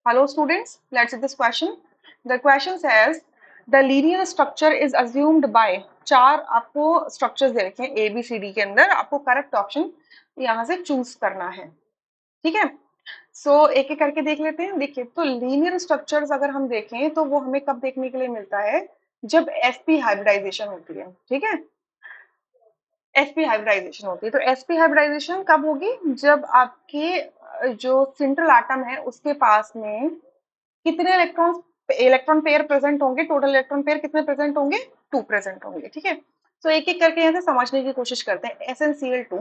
Hello students, let's see this question. The question says the linear structure is assumed by चार आपको structures दे रखे हैं A B C D के अंदर, आपको करेक्ट ऑप्शन यहाँ से चूज करना है। ठीक है, सो एक एक करके देख लेते हैं। देखिए, तो लीनियर स्ट्रक्चर्स अगर हम देखें तो वो हमें कब देखने के लिए मिलता है, जब sp हाइब्रिडाइजेशन होती है। ठीक है, sp हाइब्रिडाइजेशन होती है। तो sp हाइब्रिडाइजेशन कब होगी, जब आपके जो सेंट्रल एटम है उसके पास में कितने इलेक्ट्रॉन पेयर प्रेजेंट होंगे, टोटल इलेक्ट्रॉन पेयर कितने प्रेजेंट होंगे, 2 प्रेजेंट होंगे। ठीक है, तो एक एक करके यहाँ से समझने की कोशिश करते हैं। SnCl2,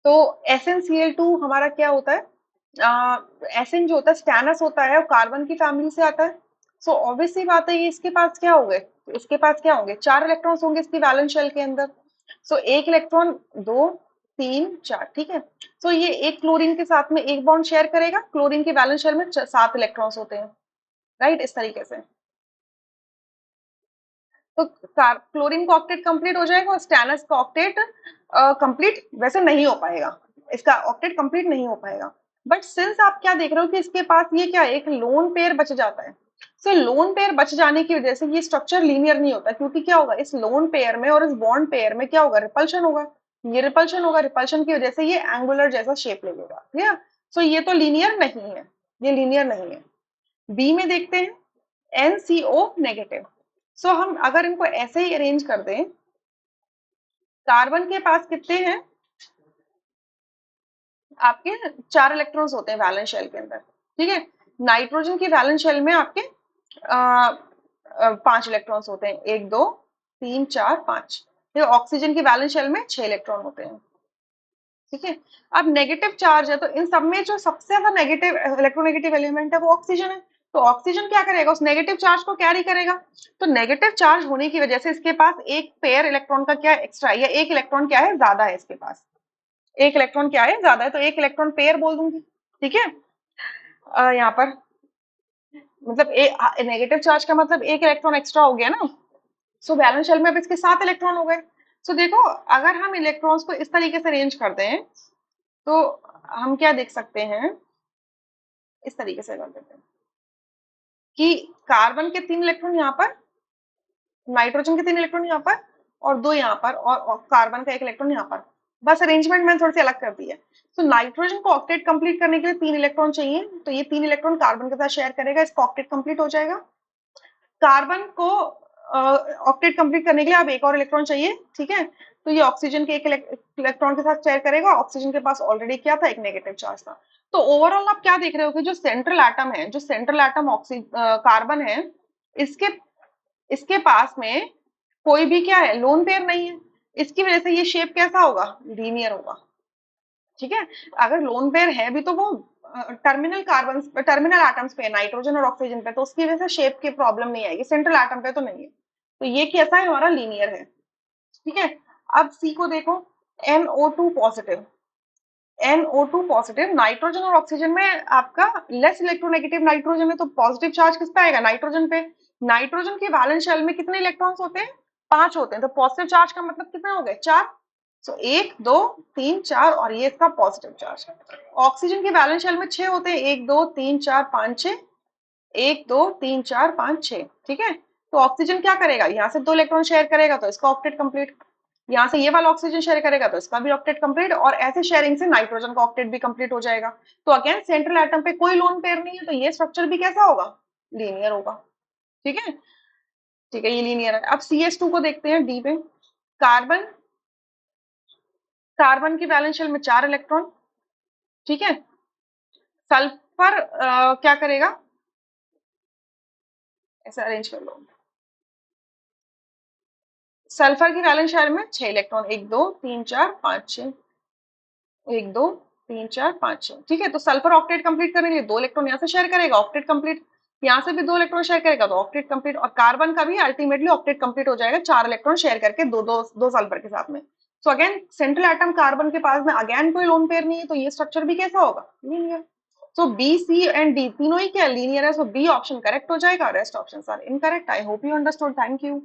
तो SnCl2 हमारा क्या होता है, एसएन जो होता है स्टैनस होता है, वो कार्बन की फैमिली से आता है। सो ऑब्वियस सी बात है, ये इसके पास क्या होंगे, इसके पास क्या होंगे, 4 इलेक्ट्रॉन्स होंगे इसकी वैलेंस शेल के अंदर। सो एक इलेक्ट्रॉन, 2, 3, 4। ठीक है, तो ये एक क्लोरीन के साथ में एक बॉन्ड शेयर करेगा। क्लोरीन की वैलेंस शेल में 7 इलेक्ट्रॉन्स होते हैं, राइट, इस तरीके से। तो क्लोरीन का ऑक्टेट कंप्लीट हो जाएगा और स्टैनस का ऑक्टेट कंप्लीट वैसे नहीं हो पाएगा, इसका ऑक्टेट कंप्लीट नहीं हो पाएगा। बट सिंस आप क्या देख रहे हो कि इसके पास ये क्या एक लोन पेयर बच जाता है। सो लोन पेयर बच जाने की वजह से ये स्ट्रक्चर लीनियर नहीं होता, क्योंकि क्या होगा, इस लोन पेयर में और इस बॉन्ड पेयर में क्या होगा, रिपल्शन होगा। ये रिपल्शन होगा, रिपल्शन की वजह से ये एंगुलर जैसा शेप ले लेगा। क्लियर, सो ये तो लीनियर नहीं है, ये लीनियर नहीं है। बी में देखते हैं, NCO नेगेटिव। सो हम अगर इनको ऐसे ही अरेंज कर दें, कार्बन के पास कितने हैं आपके, 4 इलेक्ट्रॉन्स होते हैं वैलेंस शेल के अंदर। ठीक है, नाइट्रोजन की वैलेंस शेल में आपके 5 इलेक्ट्रॉन्स होते हैं, 1, 2, 3, 4, 5। ऑक्सीजन की वैलेंस शेल में 6 इलेक्ट्रॉन होते हैं। ठीक है, अब नेगेटिव चार्ज है, तो इन सब में जो सबसे ज्यादा नेगेटिव इलेक्ट्रोनेगेटिव एलिमेंट है वो ऑक्सीजन है। तो ऑक्सीजन क्या करेगा, उस नेगेटिव चार्ज को कैरी करेगा। तो नेगेटिव चार्ज होने की वजह से इसके पास एक पेयर इलेक्ट्रॉन का क्या एक्स्ट्रा है, या एक इलेक्ट्रॉन क्या है ज्यादा है इसके पास, एक इलेक्ट्रॉन क्या है ज्यादा है, तो एक इलेक्ट्रॉन पेयर बोल दूंगी। ठीक है, यहाँ पर मतलब नेगेटिव चार्ज का मतलब एक इलेक्ट्रॉन एक्स्ट्रा हो गया ना। सो वैलेंस शेल में अब इसके 7 इलेक्ट्रॉन हो गए। सो देखो, अगर हम इलेक्ट्रॉन्स को इस तरीके से अरेंज करते हैं तो हम क्या देख सकते हैं, इस तरीके से कर देते हैं कि कार्बन के 3 इलेक्ट्रॉन यहाँ पर, नाइट्रोजन के 3 इलेक्ट्रॉन यहाँ पर, और 2 यहाँ पर, और कार्बन का 1 इलेक्ट्रॉन यहाँ पर। बस अरेंजमेंट मैंने थोड़ी सी अलग कर दी है। तो नाइट्रोजन को ऑक्टेट कंप्लीट करने के लिए 3 इलेक्ट्रॉन चाहिए, तो ये 3 इलेक्ट्रॉन कार्बन के साथ शेयर करेगा, इसका ऑक्टेट कंप्लीट हो जाएगा। कार्बन को ऑक्टेट कंप्लीट करने के लिए अब एक और इलेक्ट्रॉन चाहिए। ठीक है, तो ये ऑक्सीजन के एक इलेक्ट्रॉन के साथ शेयर करेगा। ऑक्सीजन के पास ऑलरेडी क्या था, एक नेगेटिव चार्ज था। तो ओवरऑल आप क्या देख रहे हो कि जो सेंट्रल एटम है, जो सेंट्रल एटम कार्बन है, इसके इसके पास में कोई भी क्या है, लोन पेयर नहीं है। इसकी वजह से ये शेप कैसा होगा, लीनियर होगा। ठीक है, अगर लोन पेयर है भी तो वो टर्मिनल एटम्स पे, नाइट्रोजन और ऑक्सीजन पे, तो उसकी वजह से शेप की प्रॉब्लम नहीं आएगी, सेंट्रल एटम पे तो नहीं है। तो ये कैसा है, हमारा लीनियर है। ठीक है, अब सी को देखो, NO2 positive. NO2 positive, nitrogen और ऑक्सीजन में आपका लेस इलेक्ट्रोनेगेटिव नाइट्रोजन है, तो पॉजिटिव चार्ज किस पे आएगा, नाइट्रोजन पे। नाइट्रोजन की वैलेंस शेल में कितने इलेक्ट्रॉन्स होते हैं, 5 होते हैं। तो पॉजिटिव चार्ज का मतलब कितने हो गए, 4। सो 1, 2, 3, 4, और ये इसका पॉजिटिव चार्ज है। ऑक्सीजन की वैलेंस शेल में 6 होते हैं, 1, 2, 3, 4, 5, 6। 1, 2, 3, 4, 5, 6। ठीक है, तो ऑक्सीजन क्या करेगा, यहाँ से 2 इलेक्ट्रॉन शेयर करेगा तो इसका ऑक्टेट कंप्लीट, यहाँ से ये वाला ऑक्सीजन शेयर करेगा तो इसका भी ऑक्टेट कंप्लीट, और ऐसे शेयरिंग से नाइट्रोजन का ऑक्टेट भी कंप्लीट हो जाएगा। तो अगेन सेंट्रल एटम पे कोई लोन पेयर नहीं है, तो ये स्ट्रक्चर भी कैसा होगा, लीनियर होगा। ठीक है, ठीक है, ये लीनियर है। अब CS2 को देखते हैं, डी पे। कार्बन कार्बन की वैलेंस शेल में 4 इलेक्ट्रॉन। ठीक है, सल्फर क्या करेगा, ऐसा अरेंज कर लो। सल्फर की वैलेंस शेल में 6 इलेक्ट्रॉन, 1, 2, 3, 4, 5, 6। 1, 2, 3, 4, 5, 6। ठीक है, तो सल्फर ऑक्टेट कंप्लीट करने के लिए 2 इलेक्ट्रॉन यहाँ से शेयर करेगा, ऑक्टेट कंप्लीट। यहाँ से भी 2 इलेक्ट्रॉन शेयर करेगा तो ऑक्टेट कंप्लीट, और कार्बन का भी अल्टीमेटली ऑक्टेट कंप्लीट हो जाएगा 4 इलेक्ट्रॉन शेयर करके, दो सल्फर के साथ में। So again central atom carbon के पास में अगेन कोई लोन पेयर नहीं है, तो ये स्ट्रक्चर भी कैसा होगा, linear. So B, C and D तीनों ही क्या लीनियर है। सो बी ऑप्शन करेक्ट हो जाएगा, rest options are incorrect. I hope you understood, thank you.